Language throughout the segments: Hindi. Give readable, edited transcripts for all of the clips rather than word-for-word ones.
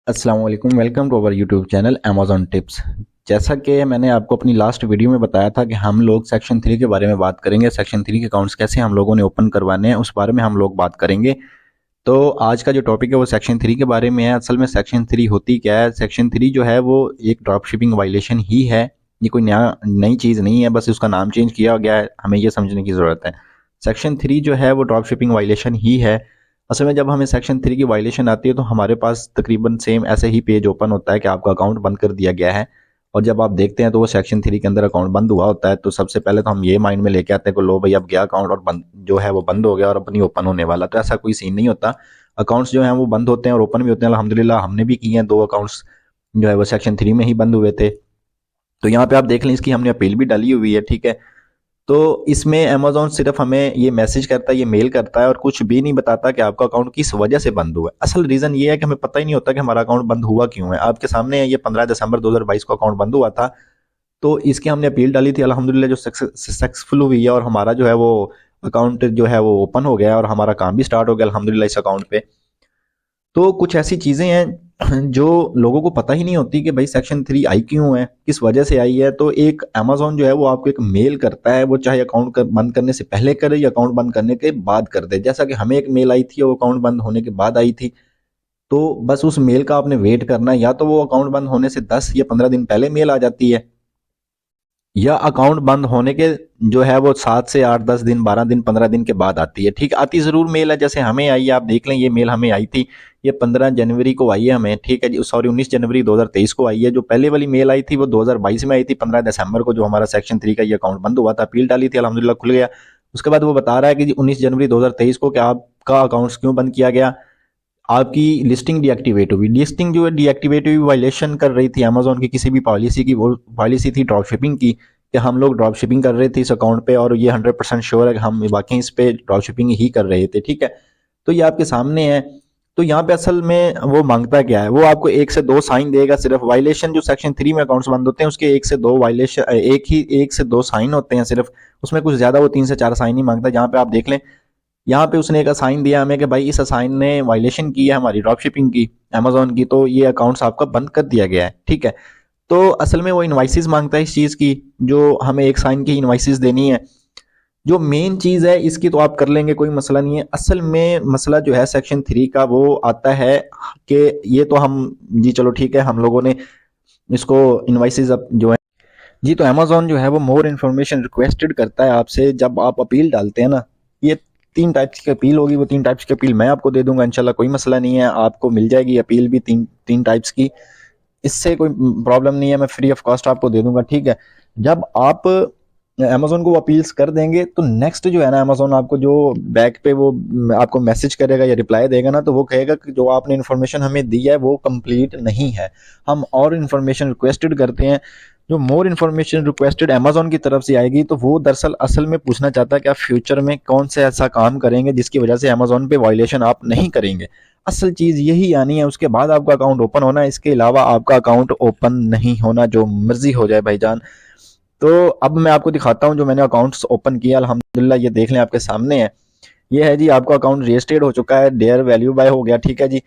अस्सलाम वालेकुम, welcome to our YouTube channel Amazon tips. जैसा कि मैंने आपको अपनी लास्ट वीडियो में बताया था कि हम लोग सेक्शन 3 के बारे में बात करेंगे। सेक्शन 3 के अकाउंट्स कैसे हम लोगों ने ओपन करवाने हैं, उस बारे में हम लोग बात करेंगे। तो आज का जो टॉपिक है वो सेक्शन 3 के बारे में है। असल में सेक्शन 3 होती क्या है? सेक्शन 3 जो है वो एक ड्रॉप शिपिंग वायलेशन ही है। ये कोई नई चीज़ नहीं है, बस उसका नाम चेंज किया गया है, हमें ये समझने की ज़रूरत है। सेक्शन 3 जो है वो ड्रॉप शिपिंग वायलेशन ही है। असल में जब हमें सेक्शन 3 की वायलेशन आती है तो हमारे पास तकरीबन सेम ऐसे ही पेज ओपन होता है कि आपका अकाउंट बंद कर दिया गया है। और जब आप देखते हैं तो वो सेक्शन 3 के अंदर अकाउंट बंद हुआ होता है, तो सबसे पहले तो हम ये माइंड में लेके आते हैं कि लो भाई अब गया अकाउंट और बंद जो है वो बंद हो गया और अब नहीं ओपन होने वाला। तो ऐसा कोई सीन नहीं होता। अकाउंट्स जो हैं वो बंद होते हैं और ओपन भी होते हैं। अल्हम्दुलिल्लाह हमने भी किए हैं, 2 अकाउंट्स जो है वो सेक्शन 3 में ही बंद हुए थे। तो यहाँ पे आप देख लें, इसकी हमने अपील भी डाली हुई है, ठीक है। तो इसमें अमेज़न सिर्फ हमें ये मैसेज करता है, ये मेल करता है और कुछ भी नहीं बताता कि आपका अकाउंट किस वजह से बंद हुआ है। असल रीज़न ये है कि हमें पता ही नहीं होता कि हमारा अकाउंट बंद हुआ क्यों है। आपके सामने है, ये 15 दिसंबर 2022 को अकाउंट बंद हुआ था। तो इसकी हमने अपील डाली थी, अल्हम्दुलिल्लाह जो सक्सेसफुल हुई है और हमारा जो है वो अकाउंट जो है वो ओपन हो गया है और हमारा काम भी स्टार्ट हो गया अल्हम्दुलिल्लाह इस अकाउंट पे। तो कुछ ऐसी चीज़ें हैं जो लोगों को पता ही नहीं होती कि भाई सेक्शन 3 आई क्यों है, किस वजह से आई है। तो एक अमेज़न जो है वो आपको एक मेल करता है, वो चाहे अकाउंट बंद करने से पहले करे या अकाउंट बंद करने के बाद कर दे। जैसा कि हमें एक मेल आई थी, वो अकाउंट बंद होने के बाद आई थी। तो बस उस मेल का आपने वेट करना है, या तो वो अकाउंट बंद होने से 10 या 15 दिन पहले मेल आ जाती है, या अकाउंट बंद होने के जो है वो 7 से 8 10 दिन 12 दिन 15 दिन के बाद आती है। ठीक, आती ज़रूर मेल है, जैसे हमें आई है, आप देख लें ये मेल हमें आई थी, ये 15 जनवरी को आई है हमें, ठीक है जी, सॉरी 19 जनवरी 2023 को आई है। जो पहले वाली मेल आई थी वो 2022 में आई थी, 15 दिसंबर को, जो हमारा सेक्शन 3 का ये अकाउंट बंद हुआ था। अपील डाली थी, अल्हम्दुलिल्लाह खुल गया। उसके बाद वो बता रहा है कि जी 19 जनवरी 2023 को कि आपका अकाउंट्स क्यों बंद किया गया, आपकी लिस्टिंग डीएक्टिवेट हुई। लिस्टिंग जो है डीएक्टिवेट हुई, वायलेशन कर रही थी अमेजोन की किसी भी पॉलिसी की। वो पॉलिसी थी ड्रॉप शिपिंग की, कि हम लोग ड्रॉप शिपिंग कर रहे थे इस अकाउंट पे, और ये 100% श्योर है कि हम वाकई इस पे ड्रॉप शिपिंग ही कर रहे थे, ठीक है। तो ये आपके सामने है। तो यहाँ पे असल में वो मांगता क्या है, वो आपको 1 से 2 साइन देगा सिर्फ। वायलेशन जो सेक्शन 3 में अकाउंट्स बंद होते हैं उसके 1 से 2 वायलेशन, 1 से 2 साइन होते हैं सिर्फ। उसमें कुछ ज्यादा वो 3 से 4 साइन ही मांगता है। जहाँ पे आप देख लें, यहाँ पे उसने एक असाइन दिया हमें कि भाई इस असाइन ने वायलेशन की है हमारी ड्रॉप शिपिंग की, अमेजोन की, तो ये अकाउंट्स आपका बंद कर दिया गया है, ठीक है। तो असल में वो इनवाइसेस मांगता है इस चीज़ की, जो हमें एक साइन की इनवाइसेस देनी है। जो मेन चीज़ है इसकी तो आप कर लेंगे, कोई मसला नहीं है। असल में मसला जो है सेक्शन 3 का वो आता है कि ये तो हम, जी चलो ठीक है, हम लोगों ने इसको इनवाइसेस अब जो है, जी तो अमेजोन जो है वो मोर इन्फॉर्मेशन रिक्वेस्टेड करता है आपसे जब आप अपील डालते हैं ना। ये 3 टाइप्स की अपील होगी, वो 3 टाइप्स की अपील मैं आपको दे दूंगा इंशाल्लाह, कोई मसला नहीं है, आपको मिल जाएगी अपील भी तीन तीन टाइप्स की। इससे कोई प्रॉब्लम नहीं है, मैं फ्री ऑफ कॉस्ट आपको दे दूंगा, ठीक है। जब आप अमेजोन को अपील्स कर देंगे तो नेक्स्ट जो है ना, अमेजोन आपको जो बैक पे वो आपको मैसेज करेगा या रिप्लाई देगा ना, तो वो कहेगा कि जो आपने इन्फॉर्मेशन हमें दी है वो कंप्लीट नहीं है, हम और इन्फॉर्मेशन रिक्वेस्टेड करते हैं। जो मोर इन्फॉर्मेशन रिक्वेस्टेड अमेजोन की तरफ से आएगी, तो वो दरअसल असल में पूछना चाहता है कि आप फ्यूचर में कौन से ऐसा काम करेंगे जिसकी वजह से अमेजोन पे वायलेशन आप नहीं करेंगे। असल चीज़ यही आनी है, उसके बाद आपका अकाउंट ओपन होना है। इसके अलावा आपका अकाउंट ओपन नहीं होना, जो मर्जी हो जाए भाईजान। तो अब मैं आपको दिखाता हूँ जो मैंने अकाउंट्स ओपन किया अल्हम्दुलिल्लाह, ये देख लें आपके सामने है। ये है जी, आपका अकाउंट रजिस्टर्ड हो चुका है, डेयर वैल्यू बाय हो गया, ठीक है जी।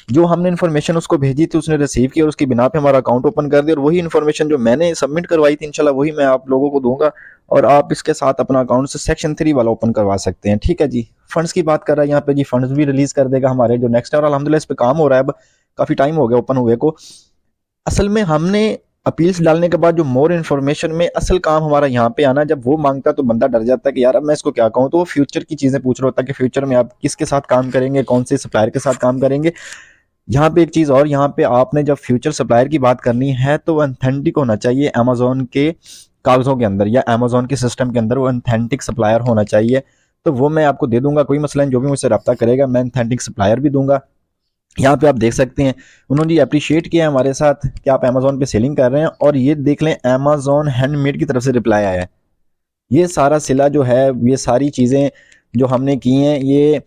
जो हमने इन्फॉर्मेशन उसको भेजी थी उसने रिसीव की और उसकी बिना पे हमारा अकाउंट ओपन कर दिया, और वही इन्फॉर्मेशन जो मैंने सबमिट करवाई थी इंशाल्लाह वही मैं आप लोगों को दूंगा, और आप इसके साथ अपना अकाउंट से सेक्शन 3 वाला ओपन करवा सकते हैं, ठीक है जी। फंड्स की बात कर रहा है यहाँ पे जी, फंड्स भी रिलीज कर देगा हमारे जो नेक्स्ट है, और अल्हम्दुलिल्लाह इस पे काम हो रहा है। अब काफी टाइम हो गया ओपन हुए को। असल में हमने अपील्स डालने के बाद जो मोर इन्फॉर्मेशन में असल काम हमारा यहाँ पे आना, जब वो मांगता है तो बंदा डर जाता है कि यार अब मैं इसको क्या कहूँ। तो वो फ्यूचर की चीजें पूछ रहा होता है कि फ्यूचर में आप किसके साथ काम करेंगे, कौन से सप्लायर के साथ काम करेंगे। यहाँ पे एक चीज और, यहाँ पे आपने जब फ्यूचर सप्लायर की बात करनी है तो ऑथेंटिक होना चाहिए अमेजोन के कागजों के अंदर या अमेजोन के सिस्टम के अंदर, वो ऑथेंटिक सप्लायर होना चाहिए। तो वो मैं आपको दे दूंगा, कोई मसला नहीं, जो भी मुझसे रब्ता करेगा मैं ऑथेंटिक सप्लायर भी दूंगा। यहाँ पे आप देख सकते हैं उन्होंने ये अप्रिशिएट किया है हमारे साथ कि आप अमेजोन पे सेलिंग कर रहे हैं, और ये देख लें अमेजोन हैंडमेड की तरफ से रिप्लाई आया है। ये सारा सिला जो है, ये सारी चीज़ें जो हमने की हैं, ये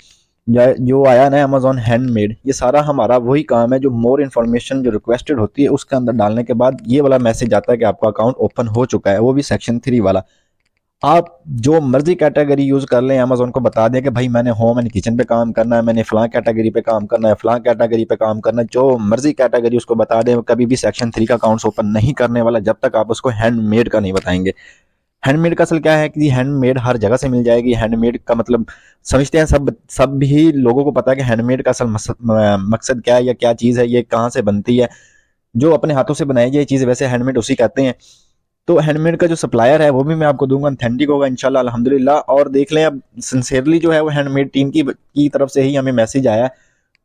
जो आया ना अमेजोन हैंडमेड, ये सारा हमारा वही काम है जो मोर इन्फॉर्मेशन जो रिक्वेस्टेड होती है उसके अंदर डालने के बाद ये वाला मैसेज आता है कि आपका अकाउंट ओपन हो चुका है, वो भी सेक्शन 3 वाला। आप जो मर्जी कैटेगरी यूज़ कर लें, अमेजोन को बता दें कि भाई मैंने होम एंड किचन पे काम करना है, मैंने फ़लाँ कैटेगरी पे काम करना है, फ़लाँ कैटेगरी पे काम करना है, जो मर्जी कैटेगरी उसको बता दें, कभी भी सेक्शन 3 का अकाउंट्स ओपन नहीं करने वाला जब तक आप उसको हैंडमेड का नहीं बताएंगे। हैंडमेड का असल क्या है कि हैंडमेड हर जगह से मिल जाएगी। हैंडमेड का मतलब समझते हैं सब भी लोगों को पता है कि हैंडमेड का असल मकसद क्या है या क्या चीज़ है, ये कहाँ से बनती है। जो अपने हाथों से बनाई जाए चीज़ वैसे हैंडमेड उसी कहते हैं। तो हैंडमेड का जो सप्लायर है वो भी मैं आपको दूंगा, ऑथेंटिक होगा इंशाल्लाह अल्हम्दुलिल्लाह। और देख लें अब सिंसियरली जो है वो हैंडमेड टीम की तरफ से ही हमें मैसेज आया।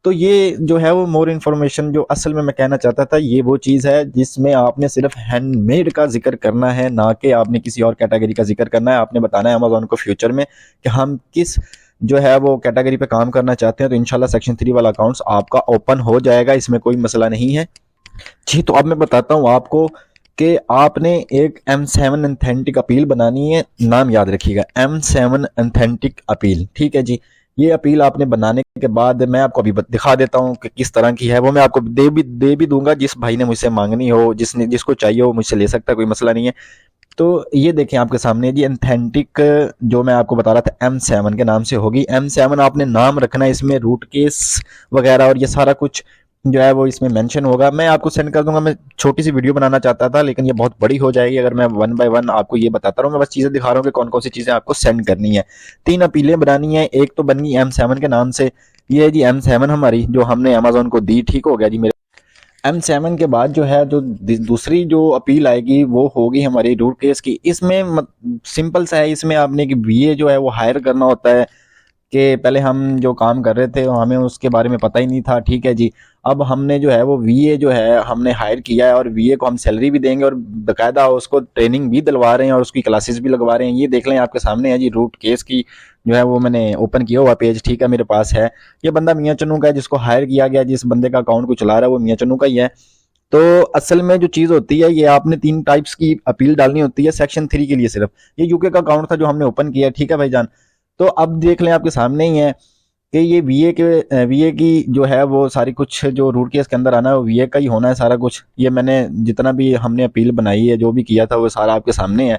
तो ये जो है वो मोर इन्फॉर्मेशन जो असल में मैं कहना चाहता था, ये वो चीज़ है जिसमें आपने सिर्फ हैंडमेड का जिक्र करना है, ना कि आपने किसी और कैटेगरी का जिक्र करना है। आपने बताना है अमेजोन को फ्यूचर में कि हम किस जो है वो कैटेगरी पे काम करना चाहते हैं, तो इंशाल्लाह सेक्शन 3 वाला अकाउंट्स आपका ओपन हो जाएगा, इसमें कोई मसला नहीं है जी। तो अब मैं बताता हूँ आपको कि आपने एक M7 ऑथेंटिक अपील बनानी है। नाम याद रखिएगा, M7 ऑथेंटिक अपील, ठीक है जी। ये अपील आपने बनाने के बाद मैं आपको अभी दिखा देता हूँ कि किस तरह की है। वो मैं आपको दे भी दूंगा, जिस भाई ने मुझसे मांगनी हो, जिसको चाहिए हो मुझसे ले सकता है, कोई मसला नहीं है। तो ये देखें आपके सामने जी, ऑथेंटिक जो मैं आपको बता रहा था M7 के नाम से होगी। M7 आपने नाम रखना है, इसमें रूट केस वगैरह और ये सारा कुछ जो है वो इसमें मेंशन होगा। मैं आपको सेंड कर दूंगा। मैं छोटी सी वीडियो बनाना चाहता था लेकिन ये बहुत बड़ी हो जाएगी अगर मैं वन बाय वन आपको ये बताता रहूँ। मैं बस चीज़ें दिखा रहा हूँ कि कौन कौन सी चीज़ें आपको सेंड करनी है। 3 अपीलें बनानी है। एक तो बन गई M7 के नाम से, ये है जी M7 हमारी जो हमने अमेजोन को दी, ठीक हो गया जी। मेरे M7 के बाद जो है जो दूसरी जो अपील आएगी वो होगी हमारी रूट केस की। इसमें सिंपल सा है, इसमें आपने कि VA जो है वो हायर करना होता है। कि पहले हम जो काम कर रहे थे हमें उसके बारे में पता ही नहीं था, ठीक है जी। अब हमने जो है वो VA जो है हमने हायर किया है और VA को हम सैलरी भी देंगे और बाकायदा उसको ट्रेनिंग भी दिलवा रहे हैं और उसकी क्लासेस भी लगवा रहे हैं। ये देख लें आपके सामने है जी, रूट केस की जो है वो मैंने ओपन किया हुआ पेज, ठीक है, मेरे पास है। ये बंदा मियाँ चन्नू का है, जिसको हायर किया गया, जिस बंदे का अकाउंट को चला रहा है वो मियाँ चन्नू का ही है। तो असल में जो चीज़ होती है, ये आपने 3 टाइप्स की अपील डालनी होती है सेक्शन 3 के लिए सिर्फ। ये यूके का अकाउंट था जो हमने ओपन किया, ठीक है भाईजान। तो अब देख लें आपके सामने ही है कि ये VA की जो है वो सारी कुछ जो रूट केस के अंदर आना है वो VA का ही होना है सारा कुछ। ये मैंने जितना भी हमने अपील बनाई है, जो भी किया था वो सारा आपके सामने है।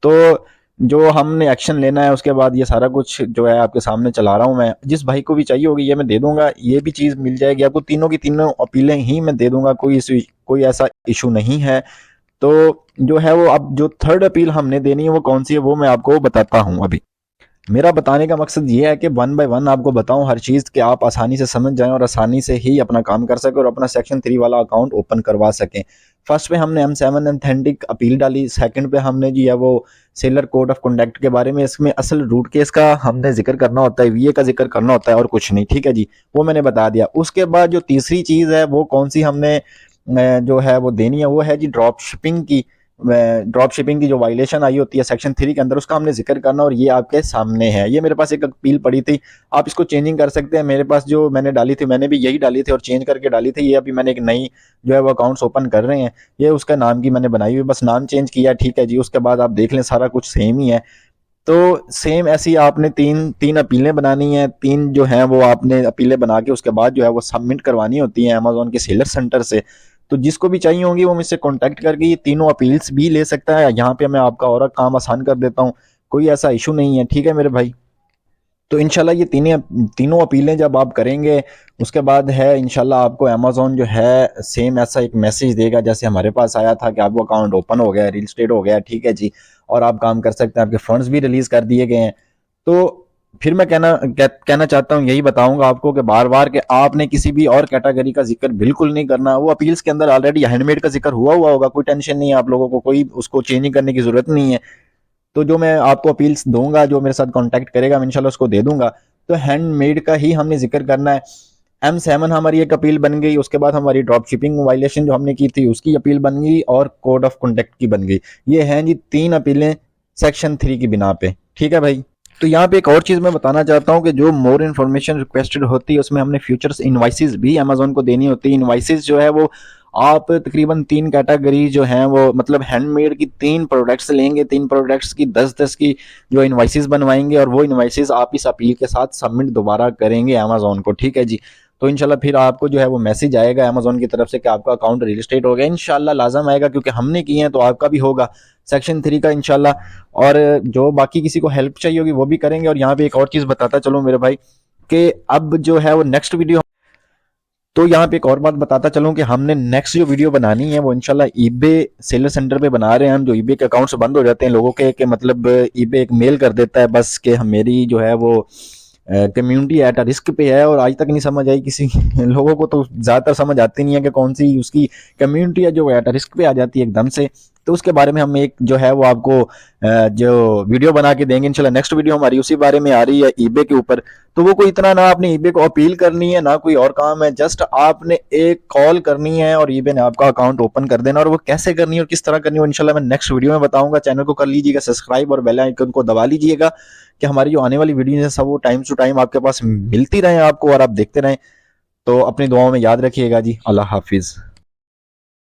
तो जो हमने एक्शन लेना है उसके बाद ये सारा कुछ जो है आपके सामने चला रहा हूँ मैं। जिस भाई को भी चाहिए होगी ये मैं दे दूंगा, ये भी चीज़ मिल जाएगी आपको। तीनों की तीनों अपीलें ही मैं दे दूंगा, कोई ऐसा इशू नहीं है। तो जो है वो अब जो थर्ड अपील हमने देनी है वो कौन सी है वो मैं आपको बताता हूँ अभी। मेरा बताने का मकसद ये है कि वन बाय वन आपको बताऊं हर चीज़ कि आप आसानी से समझ जाएं और आसानी से ही अपना काम कर सकें और अपना सेक्शन 3 वाला अकाउंट ओपन करवा सकें। फर्स्ट पे हमने M7 ऑथेंटिक अपील डाली। सेकंड पे हमने जी है वो सेलर कोड ऑफ कंडक्ट के बारे में, इसमें असल रूट केस का हमने जिक्र करना होता है, VA का जिक्र करना होता है और कुछ नहीं, ठीक है जी। वो मैंने बता दिया। उसके बाद जो तीसरी चीज़ है वो कौन सी हमने जो है वो देनी है वो है जी ड्रॉप शिपिंग की जो वायलेशन आई होती है सेक्शन 3 के अंदर, उसका हमने जिक्र करना और ये आपके सामने है। ये मेरे पास एक अपील पड़ी थी, आप इसको चेंजिंग कर सकते हैं। मेरे पास जो मैंने डाली थी मैंने भी यही डाली थी और चेंज करके डाली थी। ये अभी मैंने एक नई जो है वो अकाउंट्स ओपन कर रहे हैं, ये उसका नाम की मैंने बनाई हुई, बस नाम चेंज किया, ठीक है जी। उसके बाद आप देख लें सारा कुछ सेम ही है। तो सेम ऐसी आपने तीन तीन अपीलें बनानी है। 3 जो हैं वो आपने अपीलें बना के उसके बाद जो है वो सबमिट करवानी होती है अमेजोन के सेलर सेंटर से। तो जिसको भी चाहिए होंगी वो मुझसे कांटेक्ट करके ये तीनों अपील्स भी ले सकता है। यहाँ पे मैं आपका और काम आसान कर देता हूँ, कोई ऐसा इशू नहीं है, ठीक है मेरे भाई। तो इंशाल्लाह ये तीनों अपीलें जब आप करेंगे उसके बाद है इंशाल्लाह आपको अमेजोन जो है सेम ऐसा एक मैसेज देगा जैसे हमारे पास आया था कि आपको अकाउंट ओपन हो गया, रियल स्टेट हो गया, ठीक है जी, और आप काम कर सकते हैं, आपके फंड्स भी रिलीज कर दिए गए हैं। तो फिर मैं कहना चाहता हूँ, यही बताऊंगा आपको कि बार बार कि आपने किसी भी और कैटेगरी का जिक्र बिल्कुल नहीं करना। वो अपील्स के अंदर ऑलरेडी हैंडमेड का जिक्र हुआ होगा, कोई टेंशन नहीं है आप लोगों को, कोई उसको चेंजिंग करने की जरूरत नहीं है। तो जो मैं आपको अपील्स दूंगा, जो मेरे साथ कांटेक्ट करेगा, मैं इंशाल्लाह उसको दे दूंगा। तो हैंडमेड का ही हमने जिक्र करना है। M7 हमारी एक अपील बन गई, उसके बाद हमारी ड्रॉप शिपिंग वायलेशन जो हमने की थी उसकी अपील बन गई और कोड ऑफ कंडक्ट की बन गई। ये हैं जी 3 अपीलें सेक्शन 3 की बिना पे, ठीक है भाई। तो यहाँ पे एक और चीज़ मैं बताना चाहता हूँ कि जो मोर इन्फॉर्मेशन रिक्वेस्टेड होती है उसमें हमने फ्यूचर्स इनवाइसेस भी अमेजोन को देनी होती है। इनवाइसेस जो है वो आप तकरीबन 3 कैटेगरी जो हैं वो मतलब हैंडमेड की 3 प्रोडक्ट्स लेंगे, 3 प्रोडक्ट्स की 10-10 की जो इनवाइसेस बनवाएंगे और वो इनवाइसेस आप इस अपील के साथ सबमिट दोबारा करेंगे अमेजोन को, ठीक है जी। तो इंशाल्लाह फिर आपको जो है वो मैसेज आएगा अमेजोन की तरफ से कि आपका अकाउंट रजिस्ट्रेट हो गया। इंशाल्लाह लाजम आएगा, क्योंकि हमने किए हैं तो आपका भी होगा सेक्शन 3 का इंशाल्लाह। और जो बाकी किसी को हेल्प चाहिए होगी वो भी करेंगे। और यहाँ पे एक और चीज़ बताता चलूँ मेरे भाई कि अब जो है वो नेक्स्ट वीडियो, तो यहाँ पे एक और बात बताता चलूं कि हमने नेक्स्ट जो वीडियो बनानी है वो इंशाल्लाह ईबे सेलर सेंटर पे बना रहे हैं हम। जो ईबे के अकाउंट्स बंद हो जाते हैं लोगों के मतलब ईबे एक मेल कर देता है बस कि मेरी जो है वो कम्युनिटी एट रिस्क पे है, और आज तक नहीं समझ आई किसी लोगों को तो ज़्यादातर समझ आती नहीं है कि कौन सी उसकी कम्युनिटी है जो एट रिस्क पे आ जाती है एकदम से। तो उसके बारे में हम एक जो है वो आपको जो वीडियो बना के देंगे इंशाल्लाह। नेक्स्ट वीडियो हमारी उसी बारे में आ रही है ईबे के ऊपर। तो वो कोई इतना ना आपने ईबे को अपील करनी है ना कोई और काम है, जस्ट आपने एक कॉल करनी है और ईबे ने आपका अकाउंट ओपन कर देना। और वो कैसे करनी है और किस तरह करनी है इंशाल्लाह मैं नेक्स्ट वीडियो में बताऊंगा। चैनल को कर लीजिएगा सब्सक्राइब और बेल आइकन को दबा लीजिएगा कि हमारी जो आने वाली वीडियो है सब वो टाइम टू टाइम आपके पास मिलती रहे आपको और आप देखते रहें। तो अपनी दुआओं में याद रखिएगा जी। अल्लाह हाफिज।